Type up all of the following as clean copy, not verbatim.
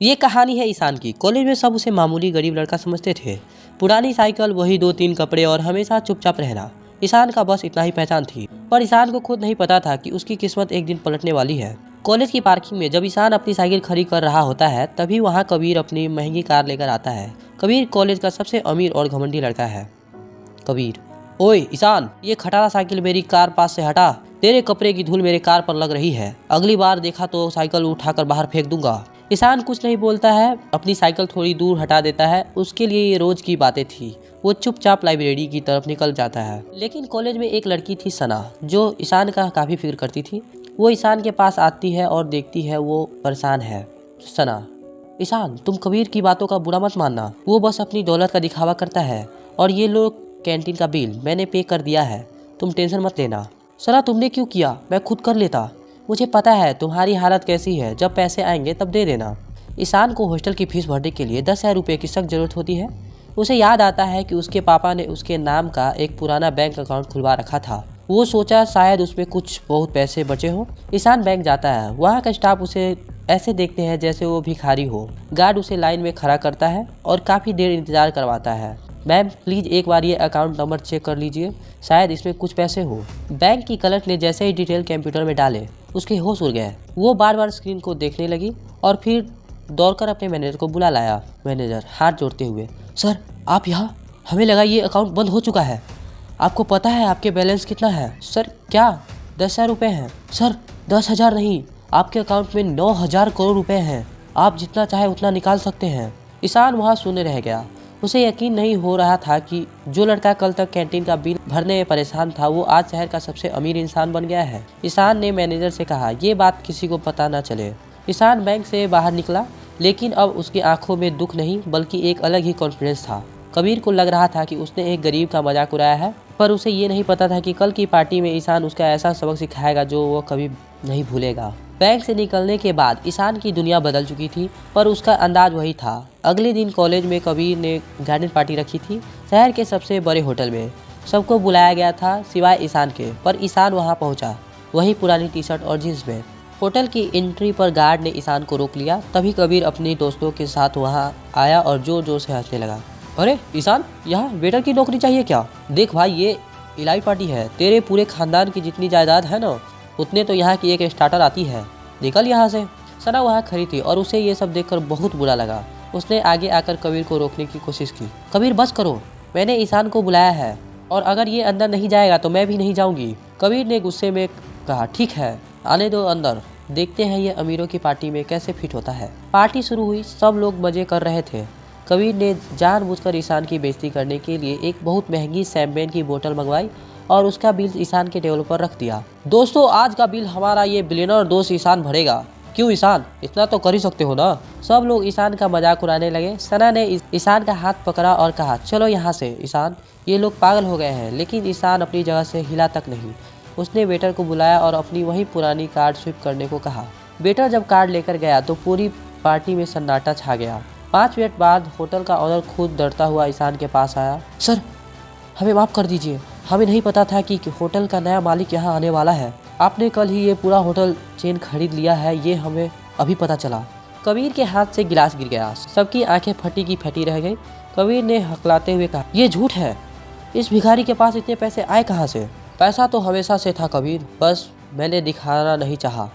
ये कहानी है ईशान की। कॉलेज में सब उसे मामूली गरीब लड़का समझते थे। पुरानी साइकिल, वही 2-3 कपड़े और हमेशा चुपचाप रहना ईशान का बस इतना ही पहचान थी। पर ईशान को खुद नहीं पता था कि उसकी किस्मत एक दिन पलटने वाली है। कॉलेज की पार्किंग में जब ईशान अपनी साइकिल खरीद कर रहा होता है, तभी वहाँ कबीर अपनी महंगी कार लेकर आता है। कबीर कॉलेज का सबसे अमीर और घमंडी लड़का है। कबीर, ओए ईशान, ये खटारा साइकिल मेरी कार पास से हटा। तेरे कपड़े की धूल मेरे कार पर लग रही है। अगली बार देखा तो साइकिल उठाकर बाहर फेंक दूंगा। ईशान कुछ नहीं बोलता है, अपनी साइकिल थोड़ी दूर हटा देता है। उसके लिए ये रोज की बातें थी। वो चुपचाप लाइब्रेरी की तरफ निकल जाता है। लेकिन कॉलेज में एक लड़की थी सना, जो ईशान का काफी फिक्र करती थी। वो ईशान के पास आती है और देखती है वो परेशान है। सना, ईशान, तुम कबीर की बातों का बुरा मत मानना। वो बस अपनी दौलत का दिखावा करता है। और ये लो कैंटीन का बिल मैंने पे कर दिया है, तुम टेंशन मत लेना। सना, तुमने क्यों किया? मैं खुद कर लेता। मुझे पता है तुम्हारी हालत कैसी है, जब पैसे आएंगे तब दे देना। ईशान को हॉस्टल की फीस भरने के लिए 10,000 रुपये की सख्त जरूरत होती है। उसे याद आता है कि उसके पापा ने उसके नाम का एक पुराना बैंक अकाउंट खुलवा रखा था। वो सोचा शायद उसमें कुछ बहुत पैसे बचे हो। ईशान बैंक जाता है। वहाँ का स्टाफ उसे ऐसे देखते हैं जैसे वो भिखारी हो। गार्ड उसे लाइन में खड़ा करता है और काफ़ी देर इंतजार करवाता है। मैम, प्लीज़ एक बार ये अकाउंट नंबर चेक कर लीजिए, शायद इसमें कुछ पैसे हो। बैंक की क्लर्क ने जैसे ही डिटेल कंप्यूटर में डाले, उसके होश उड़ गए। वो बार बार स्क्रीन को देखने लगी और फिर दौड़कर अपने मैनेजर को बुला लाया। मैनेजर हाथ जोड़ते हुए, सर आप यहाँ? हमें लगा ये अकाउंट बंद हो चुका है। आपको पता है आपके बैलेंस कितना है? सर क्या? 10,000 रुपये हैं। सर 10,000 नहीं, आपके अकाउंट में 9,000 करोड़ रुपए हैं। आप जितना चाहे उतना निकाल सकते हैं। ईशान वहाँ शून्य रह गया। उसे यकीन नहीं हो रहा था कि जो लड़का कल तक कैंटीन का बिल भरने में परेशान था, वो आज शहर का सबसे अमीर इंसान बन गया है। ईशान ने मैनेजर से कहा, ये बात किसी को पता न चले। ईशान बैंक से बाहर निकला, लेकिन अब उसकी आंखों में दुख नहीं बल्कि एक अलग ही कॉन्फिडेंस था। कबीर को लग रहा था कि उसने एक गरीब का मजाक उड़ाया है, पर उसे ये नहीं पता था कि कल की पार्टी में ईशान उसका ऐसा सबक सिखाएगा जो वो कभी नहीं भूलेगा। बैंक से निकलने के बाद ईशान की दुनिया बदल चुकी थी, पर उसका अंदाज वही था। अगले दिन कॉलेज में कबीर ने गार्डन पार्टी रखी थी, शहर के सबसे बड़े होटल में। सबको बुलाया गया था सिवाय ईशान के, पर ईशान वहां पहुंचा, वही पुरानी टी शर्ट और जींस में। होटल की एंट्री पर गार्ड ने ईशान को रोक लिया। तभी कबीर अपने दोस्तों के साथ वहां आया और जोर जोर से हंसने लगा। अरे ईशान, यहाँ वेटर की नौकरी चाहिए क्या? देख भाई, ये इलाही पार्टी है। तेरे पूरे खानदान की जितनी जायदाद है ना, उतने तो यहाँ की एक स्टार्टर आती है। निकल यहाँ से। सना वहाँ खड़ी थी और उसे ये सब देखकर बहुत बुरा लगा। उसने आगे आकर कबीर को रोकने की कोशिश की। कबीर बस करो, मैंने ईशान को बुलाया है और अगर ये अंदर नहीं जाएगा तो मैं भी नहीं जाऊंगी। कबीर ने गुस्से में कहा, ठीक है, आने दो अंदर, देखते हैं ये अमीरों की पार्टी में कैसे फिट होता है। पार्टी शुरू हुई, सब लोग मजे कर रहे थे। कबीर ने जानबूझकर ईशान की बेइज्जती करने के लिए एक बहुत महंगी शैंपेन की बोतल मंगवाई और उसका बिल ईशान के टेबल पर रख दिया। दोस्तों, आज का बिल हमारा ये बिलियनर दोस्त ईशान भरेगा। क्यों ईशान, इतना तो कर ही सकते हो ना? सब लोग ईशान का मजाक उड़ाने लगे। सना ने ईशान का हाथ पकड़ा और कहा, चलो यहाँ से ईशान, ये लोग पागल हो गए हैं। लेकिन ईशान अपनी जगह से हिला तक नहीं। उसने वेटर को बुलाया और अपनी वही पुरानी कार्ड स्विप करने को कहा। वेटर जब कार्ड लेकर गया तो पूरी पार्टी में सन्नाटा छा गया। 5 मिनट बाद होटल का ऑनर खुद डरता हुआ ईशान के पास आया। सर, हमें माफ़ कर दीजिए, हमें नहीं पता था कि होटल का नया मालिक यहाँ आने वाला है। आपने कल ही ये पूरा होटल चेन खरीद लिया है, ये हमें अभी पता चला। कबीर के हाथ से गिलास गिर गया। सबकी आंखें फटी की फटी रह गई। कबीर ने हकलाते हुए कहा, ये झूठ है। इस भिखारी के पास इतने पैसे आए कहाँ से? पैसा तो हमेशा से था कबीर, बस मैंने दिखाना नहीं चाहा।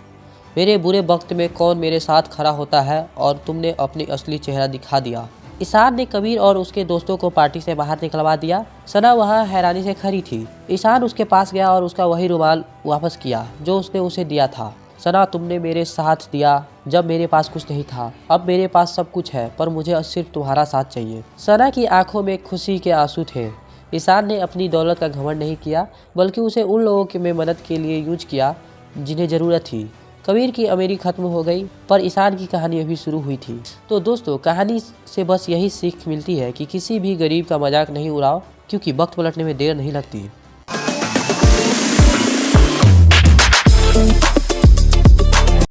मेरे बुरे वक्त में कौन मेरे साथ खड़ा होता है और तुमने अपनी असली चेहरा दिखा दिया। ईशान ने कबीर और उसके दोस्तों को पार्टी से बाहर निकलवा दिया। सना वहाँ हैरानी से खड़ी थी। ईशान उसके पास गया और उसका वही रुमाल वापस किया जो उसने उसे दिया था। सना, तुमने मेरे साथ दिया जब मेरे पास कुछ नहीं था। अब मेरे पास सब कुछ है, पर मुझे सिर्फ तुम्हारा साथ चाहिए। सना की आंखों में खुशी के आंसू थे। ईशान ने अपनी दौलत का घमंड नहीं किया, बल्कि उसे उन लोगों की में मदद के लिए यूज किया जिन्हें ज़रूरत थी। कबीर की अमीरी खत्म हो गई, पर ईशान की कहानी अभी शुरू हुई थी। तो दोस्तों, कहानी से बस यही सीख मिलती है कि किसी भी गरीब का मजाक नहीं उड़ाओ, क्योंकि वक्त पलटने में देर नहीं लगती।